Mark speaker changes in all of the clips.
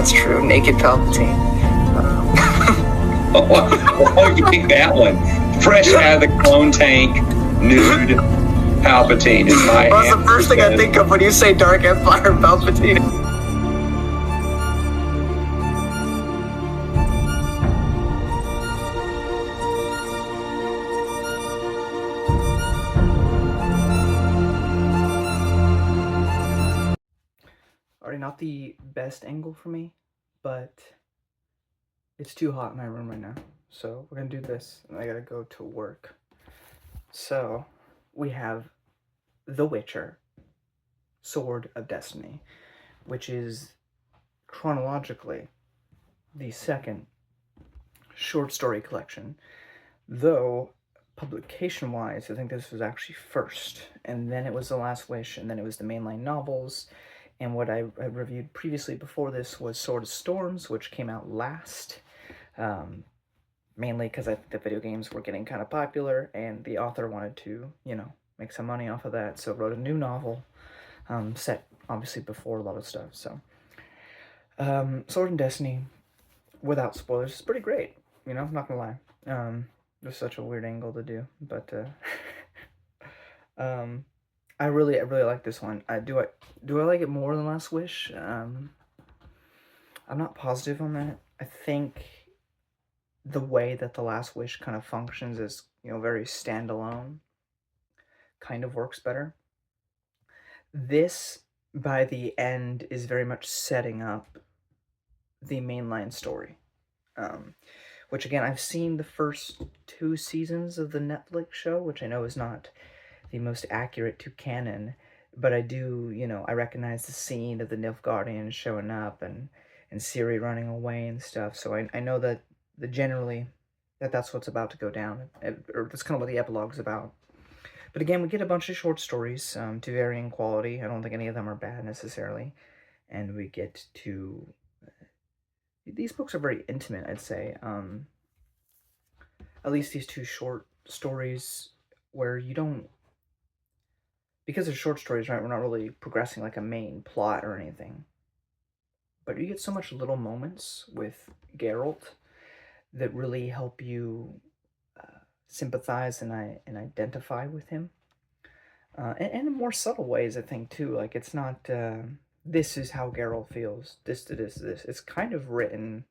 Speaker 1: that's true. Naked Palpatine.
Speaker 2: Oh, you pick that one. Fresh out of the clone tank, nude Palpatine is my
Speaker 1: Well, that's the first thing I think of when you say Dark Empire Palpatine. Already not the best angle for me, but it's too hot in my room right now. So we're gonna do this, and I gotta go to work. So we have The Witcher, Sword of Destiny, which is chronologically the second short story collection, though publication-wise, I think this was actually first, and then it was The Last Wish, and then it was the mainline novels, and what I reviewed previously before this was Sword of Storms, which came out last, mainly because I think the video games were getting kind of popular, and the author wanted to, you know, make some money off of that, so wrote a new novel, set obviously before a lot of stuff, so. Sword and Destiny, without spoilers, is pretty great, you know, I'm not gonna lie. Just such a weird angle to do, but, I really like this one. Do I like it more than Last Wish? I'm not positive on that. I think the way that The Last Wish kind of functions is, you know, very standalone, kind of works better. This, by the end, is very much setting up the mainline story. Which, again, I've seen the first 2 seasons of the Netflix show, which I know is not the most accurate to canon, but I do, you know, I recognize the scene of the Nilfgaardians showing up and Ciri running away and stuff, so I know that generally that's what's about to go down, or that's kind of what the epilogue's about. But again, we get a bunch of short stories to varying quality. I don't think any of them are bad necessarily, and we get to... These books are very intimate, I'd say. At least these 2 short stories where you don't... Because they're short stories, right, we're not really progressing like a main plot or anything. But you get so much little moments with Geralt that really help you sympathize and identify with him. And in more subtle ways, I think, too. Like, it's not... this is how Geralt feels, this to this to this. It's kind of written,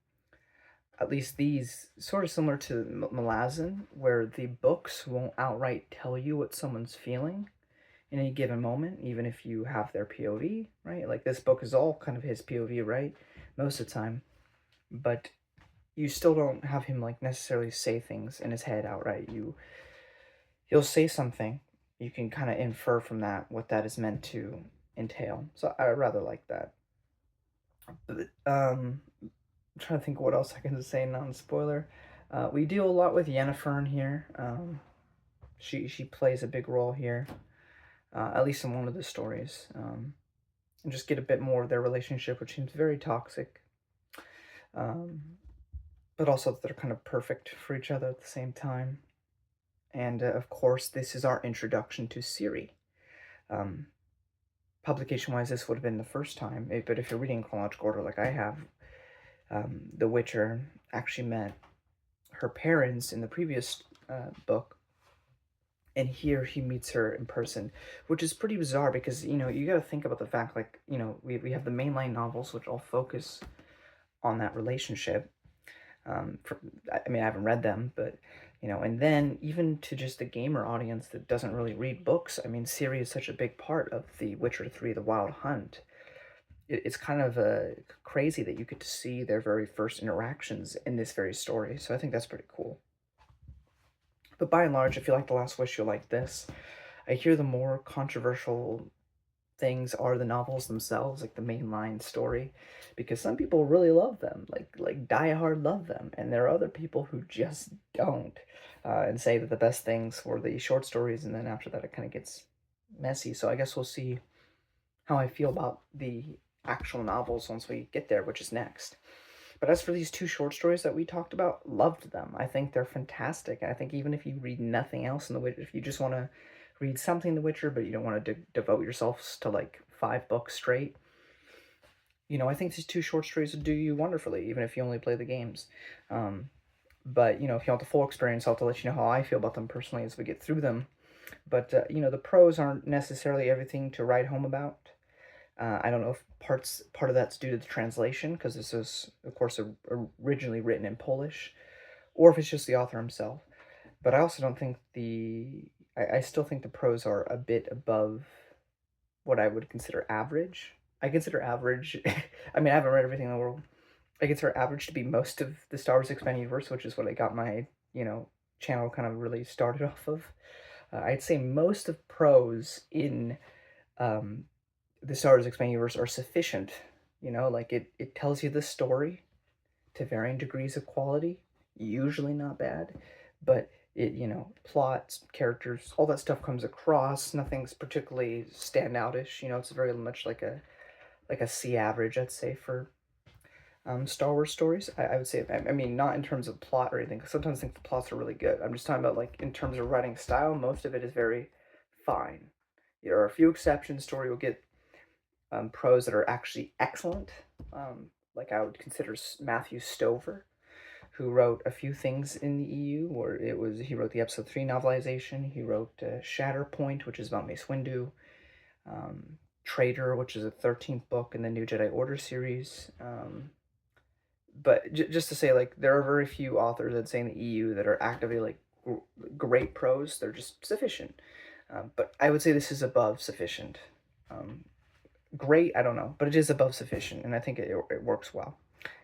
Speaker 1: at least these, sort of similar to Malazan, where the books won't outright tell you what someone's feeling in any given moment, even if you have their POV, right? Like, this book is all kind of his POV, right? Most of the time. But you still don't have him, like, necessarily say things in his head outright. He'll say something. You can kind of infer from that what that is meant to entail. So I rather like that. But, I'm trying to think what else I can say non-spoiler. We deal a lot with Yennefer in here. She plays a big role here, at least in one of the stories. And just get a bit more of their relationship, which seems very toxic. But also they're kind of perfect for each other at the same time. And of course, this is our introduction to Ciri. Publication-wise, this would have been the first time, but if you're reading in chronological order like I have, The Witcher actually met her parents in the previous book, and here he meets her in person, which is pretty bizarre because, you know, you got to think about the fact, like, you know, we have the mainline novels, which all focus on that relationship. I mean, I haven't read them, but, you know, and then even to just the gamer audience that doesn't really read books, I mean, Ciri is such a big part of The Witcher 3, The Wild Hunt. It's kind of crazy that you get to see their very first interactions in this very story, so I think that's pretty cool. But by and large, if you like The Last Wish, you'll like this. I hear the more controversial things are the novels themselves, like the mainline story, because some people really love them, like diehard love them, and there are other people who just don't, and say that the best things were the short stories, and then after that it kind of gets messy. So I guess we'll see how I feel about the actual novels once we get there, which is next. But as for these 2 short stories that we talked about, loved them. I think they're fantastic. I think even if you read nothing else in The Witcher, if you just want to read something in The Witcher, but you don't want to devote yourselves to like 5 books straight, I think these two short stories would do you wonderfully, even if you only play the games. But if you want the full experience, I'll have to let you know how I feel about them personally as we get through them. But the prose aren't necessarily everything to write home about. I don't know if part of that's due to the translation, because this was, of course, originally written in Polish, or if it's just the author himself. But I also don't think I still think the prose are a bit above what I would consider average. I consider average. I mean, I haven't read everything in the world. I consider average to be most of the Star Wars Expanded Universe, which is what I got my channel kind of really started off of. I'd say most of prose in um, the Star Wars Expanded Universe are sufficient. Like it tells you the story to varying degrees of quality, usually not bad, but it, plots, characters, all that stuff comes across. Nothing's particularly standoutish. It's very much like a C average, I'd say, for Star Wars stories. I would say, I mean, not in terms of plot or anything, because sometimes I think the plots are really good. I'm just talking about, like, in terms of writing style, most of it is very fine. There are a few exceptions. Story will get prose that are actually excellent. Like I would consider Matthew Stover, who wrote a few things in the EU, where he wrote the episode 3 novelization. He wrote Shatterpoint, which is about Mace Windu. Traitor, which is a 13th book in the New Jedi Order series. But just to say, like, there are very few authors, I'd say, in the EU that are actively, like, great prose. They're just sufficient. But I would say this is above sufficient. Great, I don't know, but it is above sufficient, and I think it works well.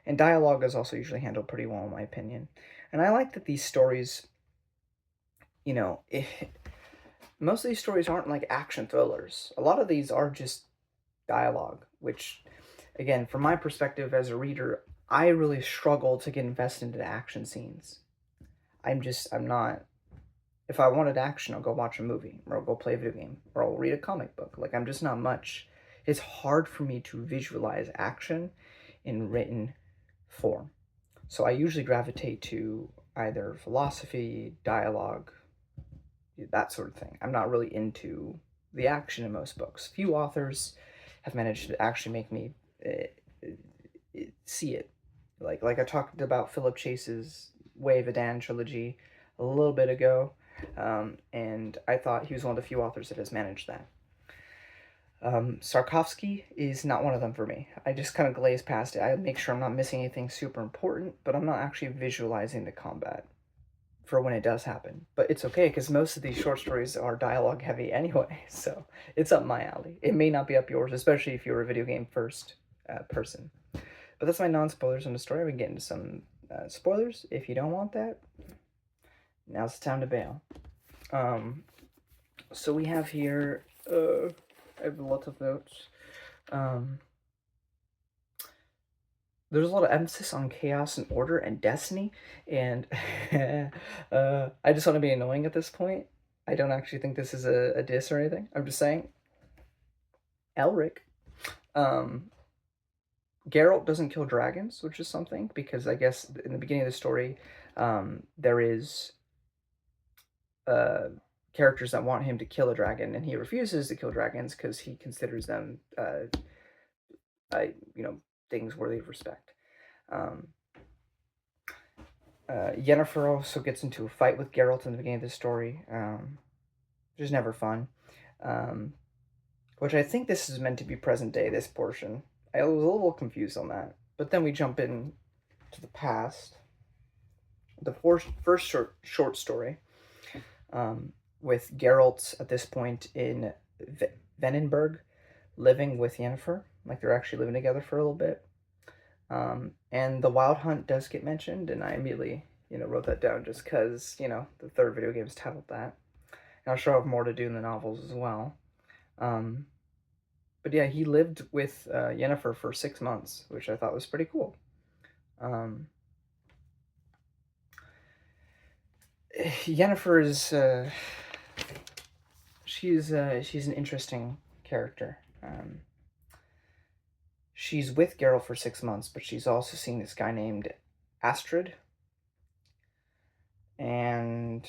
Speaker 1: And dialogue is also usually handled pretty well, in my opinion. And I like that these stories, most of these stories aren't like action thrillers. A lot of these are just dialogue, which, again, from my perspective as a reader, I really struggle to get invested into the action scenes. I'm not. If I wanted action, I'll go watch a movie, or I'll go play a video game, or I'll read a comic book. Like, I'm just not much. It's hard for me to visualize action in written form. So I usually gravitate to either philosophy, dialogue, that sort of thing. I'm not really into the action in most books. Few authors have managed to actually make me see it. Like I talked about Philip Chase's Way of Adan trilogy a little bit ago, and I thought he was one of the few authors that has managed that. Sarkovsky is not one of them for me. I just kind of glaze past it. I make sure I'm not missing anything super important, but I'm not actually visualizing the combat for when it does happen. But it's okay, because most of these short stories are dialogue heavy anyway, so it's up my alley. It may not be up yours, especially if you're a video game first person. But that's my non-spoilers on the story. We can get into some spoilers. If you don't want that, now's the time to bail. So we have here, I have a lot of notes. There's a lot of emphasis on chaos and order and destiny, and I just want to be annoying at this point. I don't actually think this is a diss or anything. I'm just saying, Elric, Geralt doesn't kill dragons, which is something, because I guess in the beginning of the story, there is characters that want him to kill a dragon, and he refuses to kill dragons because he considers them, things worthy of respect. Yennefer also gets into a fight with Geralt in the beginning of the story, which is never fun. Which I think this is meant to be present day, this portion. I was a little confused on that. But then we jump in to the past. The first short story, with Geralt at this point in Venenberg, living with Yennefer. Like, they're actually living together for a little bit. And the Wild Hunt does get mentioned, and I immediately, wrote that down just because, the third video game is titled that. And I'm sure I have more to do in the novels as well. But yeah, he lived with Yennefer for 6 months, which I thought was pretty cool. Yennefer is, she's an interesting character. She's with Geralt for 6 months, but she's also seeing this guy named Astrid. And,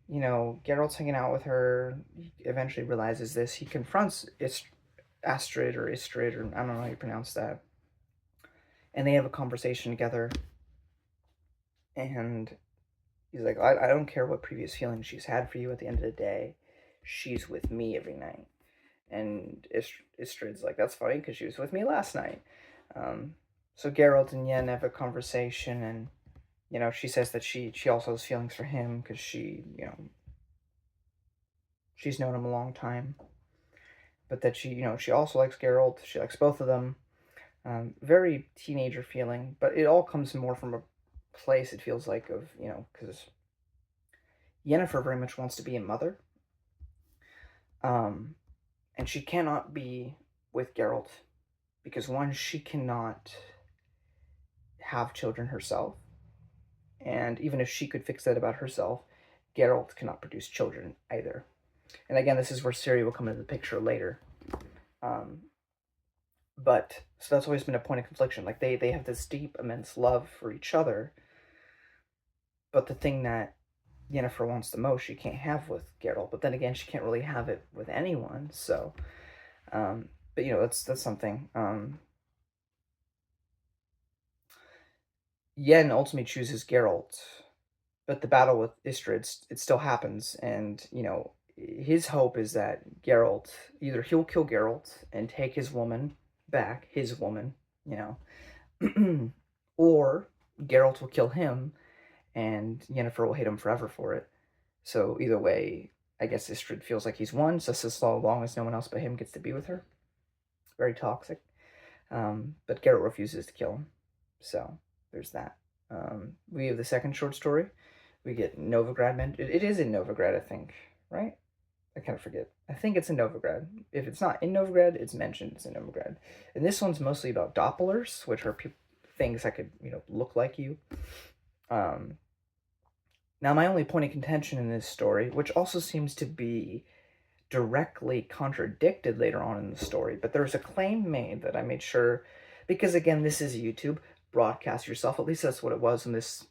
Speaker 1: Geralt's hanging out with her. He eventually realizes this. He confronts Astrid, or Istrid, or I don't know how you pronounce that. And they have a conversation together, and he's like, I don't care what previous feelings she's had for you. At the end of the day, she's with me every night. And Istrid's like, that's funny because she was with me last night. So Geralt and Yen have a conversation, and she says that she also has feelings for him because she's known him a long time, but that she also likes Geralt. She likes both of them. Very teenager feeling, but it all comes more from a place, it feels like, of because Yennefer very much wants to be a mother, and she cannot be with Geralt because, one, she cannot have children herself, and even if she could fix that about herself, Geralt cannot produce children either. And again, this is where Ciri will come into the picture later. But so that's always been a point of confliction. Like they have this deep, immense love for each other, but the thing that Yennefer wants the most, she can't have with Geralt. But then again, she can't really have it with anyone. So, but that's something. Yen ultimately chooses Geralt, but the battle with Istrid, it still happens, and his hope is that Geralt, either he'll kill Geralt and take his woman back, or Geralt will kill him, and Yennefer will hate him forever for it. So either way, I guess Istrid feels like he's won, just as long as no one else but him gets to be with her. Very toxic. But Geralt refuses to kill him. So there's that. We have the second short story. We get Novigrad. It is in Novigrad, I think, right? I kind of forget. I think it's in Novigrad. If it's not in Novigrad, it's mentioned it's in Novigrad. And this one's mostly about Dopplers, which are things that could, look like you. Now, my only point of contention in this story, which also seems to be directly contradicted later on in the story, but there's a claim made that I made sure, because again, this is YouTube, broadcast yourself. At least that's what it was when this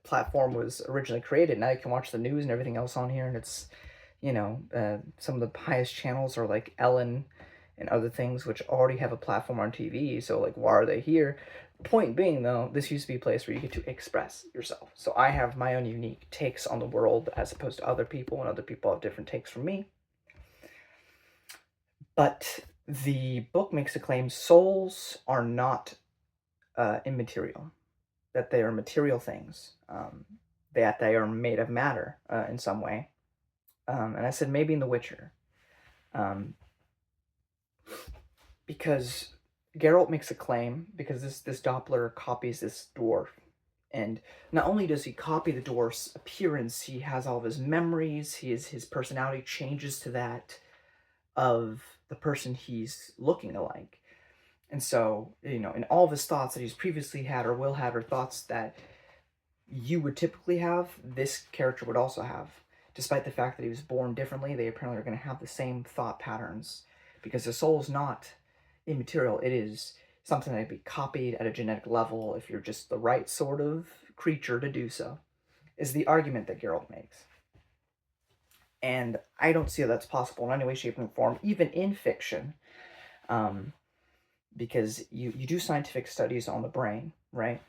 Speaker 1: platform was originally created. Now you can watch the news and everything else on here, and it's some of the highest channels are like Ellen and other things, which already have a platform on TV. So like, why are they here? Point being, though, this used to be a place where you get to express yourself. So I have my own unique takes on the world as opposed to other people, and other people have different takes from me. But the book makes a claim: souls are not immaterial, that they are material things, that they are made of matter in some way. And I said maybe in The Witcher, because Geralt makes a claim, because this Doppler copies this dwarf, and not only does he copy the dwarf's appearance, he has all of his memories, his personality changes to that of the person he's looking like. And so, in all of his thoughts that he's previously had or will have, or thoughts that you would typically have, this character would also have. Despite the fact that he was born differently, they apparently are going to have the same thought patterns, because the soul is not immaterial. It is something that can be copied at a genetic level if you're just the right sort of creature to do so, is the argument that Geralt makes. And I don't see how that's possible in any way, shape, or form, even in fiction, because you do scientific studies on the brain, right?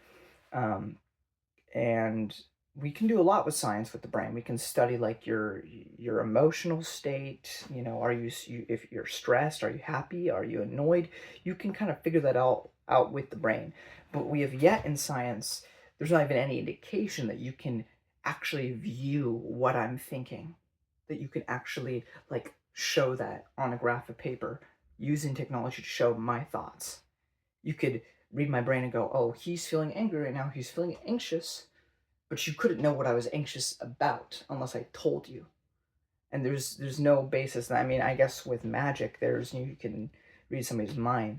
Speaker 1: And we can do a lot with science with the brain. We can study like your emotional state. Are you if you're stressed, are you happy, are you annoyed? You can kind of figure that out with the brain. But we have yet in science, there's not even any indication that you can actually view what I'm thinking, that you can actually like show that on a graph of paper using technology to show my thoughts. You could read my brain and go, oh, he's feeling angry right now, he's feeling anxious. But you couldn't know what I was anxious about unless I told you. And there's no basis. I mean, I guess with magic, you can read somebody's mind.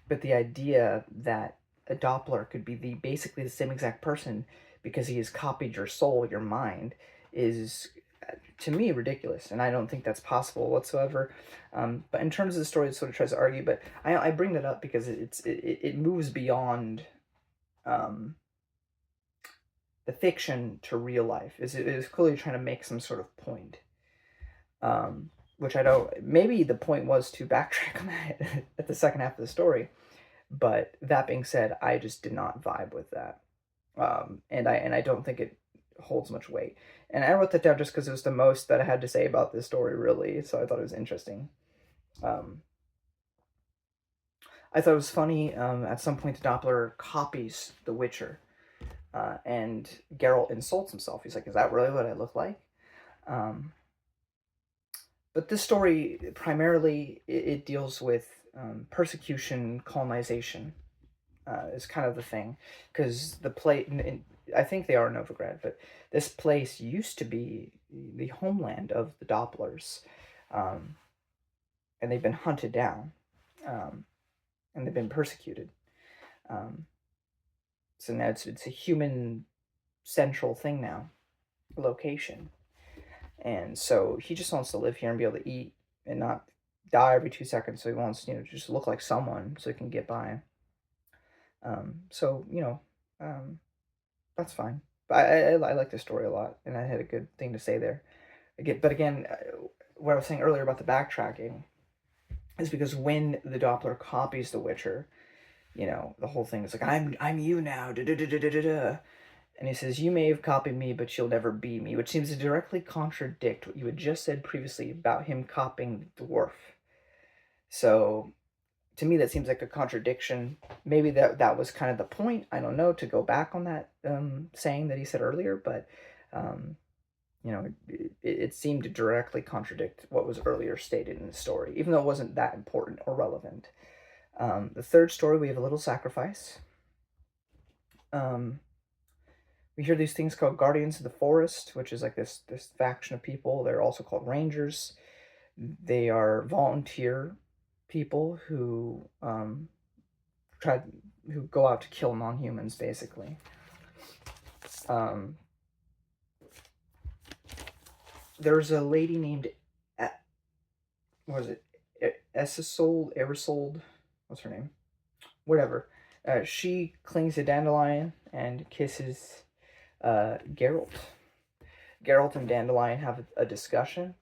Speaker 1: But the idea that a Doppler could be basically the same exact person because he has copied your soul, your mind, is, to me, ridiculous. And I don't think that's possible whatsoever. But in terms of the story, it sort of tries to argue. But I bring that up because it moves beyond the fiction to real life. It is clearly trying to make some sort of point, which I don't. Maybe the point was to backtrack on that at the second half of the story, But that being said, I just did not vibe with that. And I don't think it holds much weight. And I wrote that down just because it was the most that I had to say about this story, really. So I thought it was interesting. Um, I thought it was funny. At some point, the Doppler copies The Witcher, and Geralt insults himself. He's like, "Is that really what I look like?" Um, but this story primarily it deals with persecution, colonization, is kind of the thing, because I think they are Novigrad, but this place used to be the homeland of the Dopplers, um, and they've been hunted down, um, and they've been persecuted. Um, so now it's a human central thing now, location, and so he just wants to live here and be able to eat and not die every 2 seconds. So he wants, just look like someone so he can get by. So that's fine. But I like the story a lot, and I had a good thing to say there. But again, what I was saying earlier about the backtracking is because when the Doppler copies The Witcher, the whole thing is like, I'm you now, da da da da da da. And he says, you may have copied me, but you'll never be me, which seems to directly contradict what you had just said previously about him copying the dwarf. So to me, that seems like a contradiction. Maybe that was kind of the point. I don't know, to go back on that saying that he said earlier, but it seemed to directly contradict what was earlier stated in the story, even though it wasn't that important or relevant. The third story, we have a little sacrifice. We hear these things called Guardians of the Forest, which is like this faction of people. They're also called Rangers. They are volunteer people who who go out to kill non-humans, basically. There's a lady named what was it? Erisold? What's her name? Whatever. She clings to Dandelion and kisses Geralt. Geralt and Dandelion have a discussion.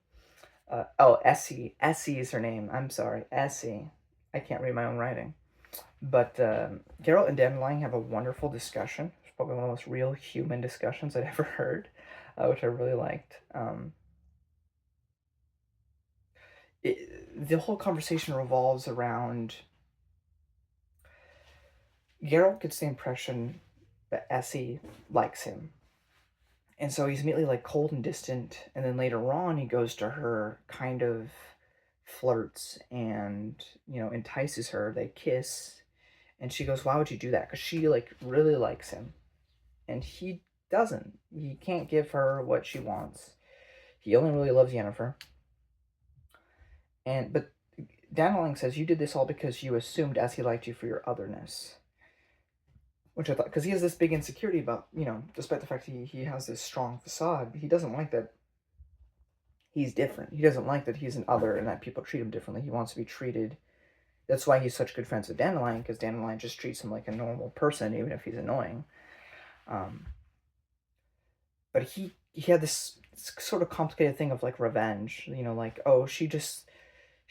Speaker 1: Essie. Essie is her name. I'm sorry, Essie. I can't read my own writing. But Geralt and Dandelion have a wonderful discussion. It's probably one of the most real human discussions I'd ever heard, which I really liked. The whole conversation revolves around Geralt gets the impression that Essie likes him. And so he's immediately like cold and distant, and then later on he goes to her, kind of flirts and entices her. They kiss, and she goes, "Why would you do that?" Because she like really likes him, and he doesn't. He can't give her what she wants. He only really loves Yennefer. But Dandelion says, "You did this all because you assumed Essie liked you for your otherness." Which I thought, because he has this big insecurity about, despite the fact he has this strong facade, he doesn't like that he's different. He doesn't like that he's an other and that people treat him differently. He wants to be treated. That's why he's such good friends with Dandelion, because Dandelion just treats him like a normal person, even if he's annoying. But he had this sort of complicated thing of like revenge, like, oh, she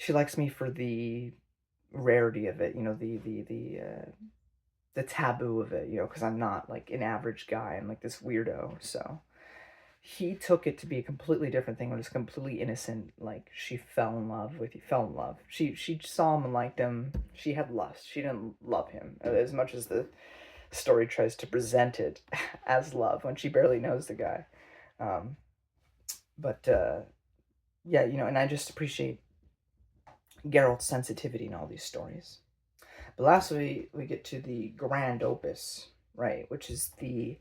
Speaker 1: likes me for the rarity of it, the taboo of it, because I'm not like an average guy. I'm like this weirdo. So he took it to be a completely different thing when it's completely innocent. Like, she fell in love. She saw him and liked him. She had lust. She didn't love him as much as the story tries to present it as love when she barely knows the guy. Yeah, and I just appreciate Geralt's sensitivity in all these stories. But lastly, we get to the grand opus, right, which is the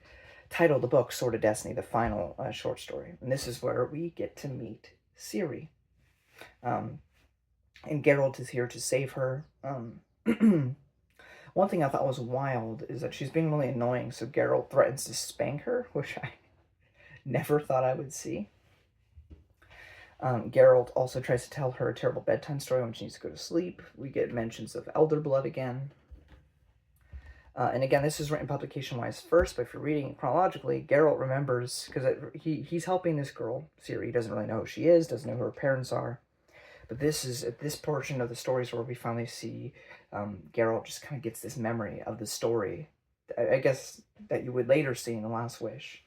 Speaker 1: title of the book, Sword of Destiny, the final short story. And this is where we get to meet Ciri. And Geralt is here to save her. One thing I thought was wild is that she's being really annoying, so Geralt threatens to spank her, which I never thought I would see. Geralt also tries to tell her a terrible bedtime story when she needs to go to sleep. We get mentions of elder blood again. And again, this is written publication-wise first, but if you're reading it chronologically, Geralt remembers, because he's helping this girl, Ciri. He doesn't really know who she is, doesn't know who her parents are. But this portion of the stories where we finally see Geralt just kind of gets this memory of the story, I guess, that you would later see in The Last Wish,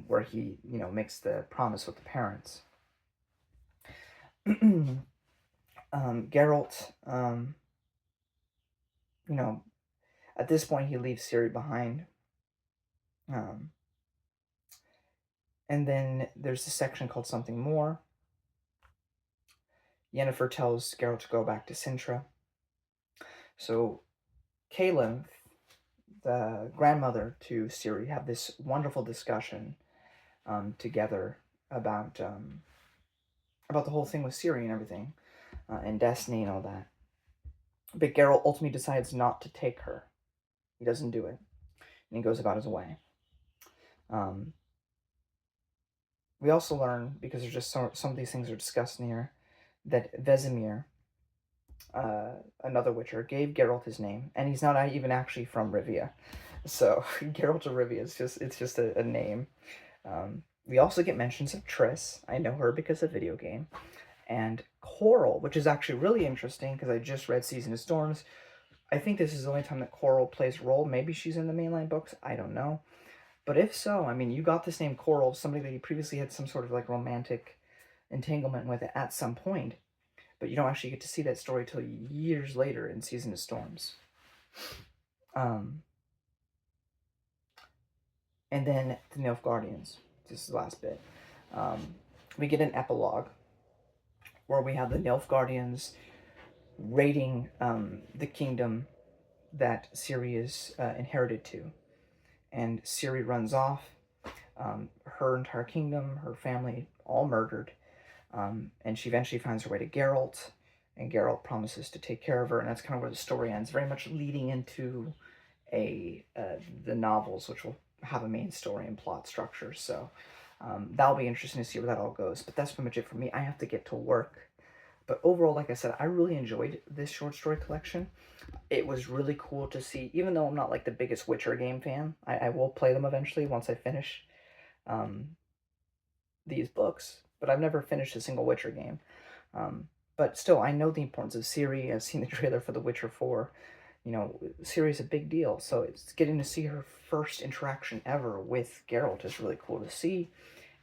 Speaker 1: where he, makes the promise with the parents. Geralt, at this point he leaves Ciri behind. And then there's a section called Something More. Yennefer tells Geralt to go back to Sintra. So Kaelin, the grandmother to Ciri, have this wonderful discussion together about the whole thing with Ciri and everything, and destiny and all that. But Geralt ultimately decides not to take her. He doesn't do it, and he goes about his way. We also learn, because there's just some of these things are discussed in here, that Vesemir, another Witcher, gave Geralt his name, and he's not even actually from Rivia. So Geralt of Rivia it's just a name. We also get mentions of Triss. I know her because of video game. And Coral, which is actually really interesting because I just read Season of Storms. I think this is the only time that Coral plays a role. Maybe she's in the mainline books. I don't know. But if so, I mean, you got this name Coral, somebody that you previously had some sort of like romantic entanglement with at some point. But you don't actually get to see that story till years later in Season of Storms. And then the Nilfgaardians. This is the last bit. We get an epilogue where we have the Nilfgaardians raiding the kingdom that Ciri is inherited to. And Ciri runs off, her entire kingdom, her family, all murdered. And she eventually finds her way to Geralt, and Geralt promises to take care of her, and that's kind of where the story ends, very much leading into the novels, which will have a main story and plot structure. So that'll be interesting to see where that all goes. But that's pretty much it for me. I have to get to work. But overall, like I said, I really enjoyed this short story collection. It was really cool to see, even though I'm not like the biggest Witcher game fan, I will play them eventually once I finish these books. But I've never finished a single Witcher game. But still, I know the importance of Ciri. I've seen the trailer for The Witcher 4. Ciri is a big deal. So it's getting to see her first interaction ever with Geralt is really cool to see.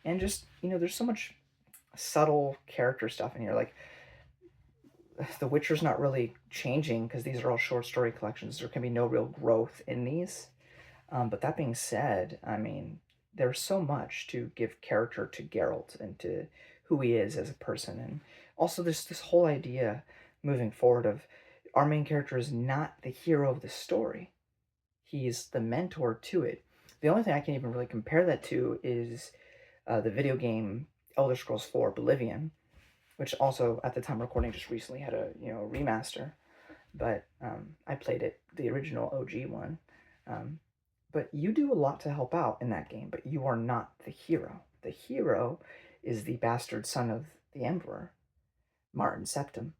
Speaker 1: And just, there's so much subtle character stuff in here. Like, The Witcher's not really changing because these are all short story collections. There can be no real growth in these. But that being said, I mean, there's so much to give character to Geralt and to who he is as a person. And also this whole idea moving forward of our main character is not the hero of the story. He's the mentor to it. The only thing I can even really compare that to is the video game Elder Scrolls 4 Oblivion, which also at the time recording just recently had a remaster. But I played it, the original OG one. But you do a lot to help out in that game, but you are not the hero. The hero is the bastard son of the Emperor, Martin Septim.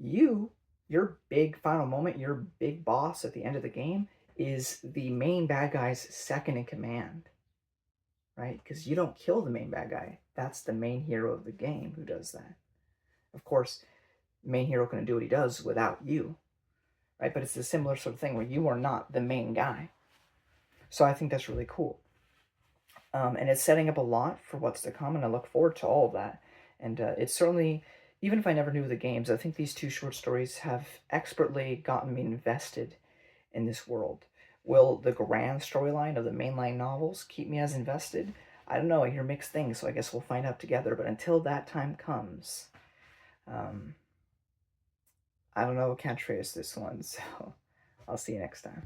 Speaker 1: Your big final moment, your big boss at the end of the game is the main bad guy's second in command, right? Because you don't kill the main bad guy. That's the main hero of the game who does that. Of course, the main hero couldn't do what he does without you, right? But it's a similar sort of thing where you are not the main guy. So I think that's really cool. And it's setting up a lot for what's to come, and I look forward to all of that. And it's certainly, even if I never knew the games, I think these two short stories have expertly gotten me invested in this world. Will the grand storyline of the mainline novels keep me as invested? I don't know. I hear mixed things, so I guess we'll find out together. But until that time comes, I don't know what catchphrase this one, so I'll see you next time.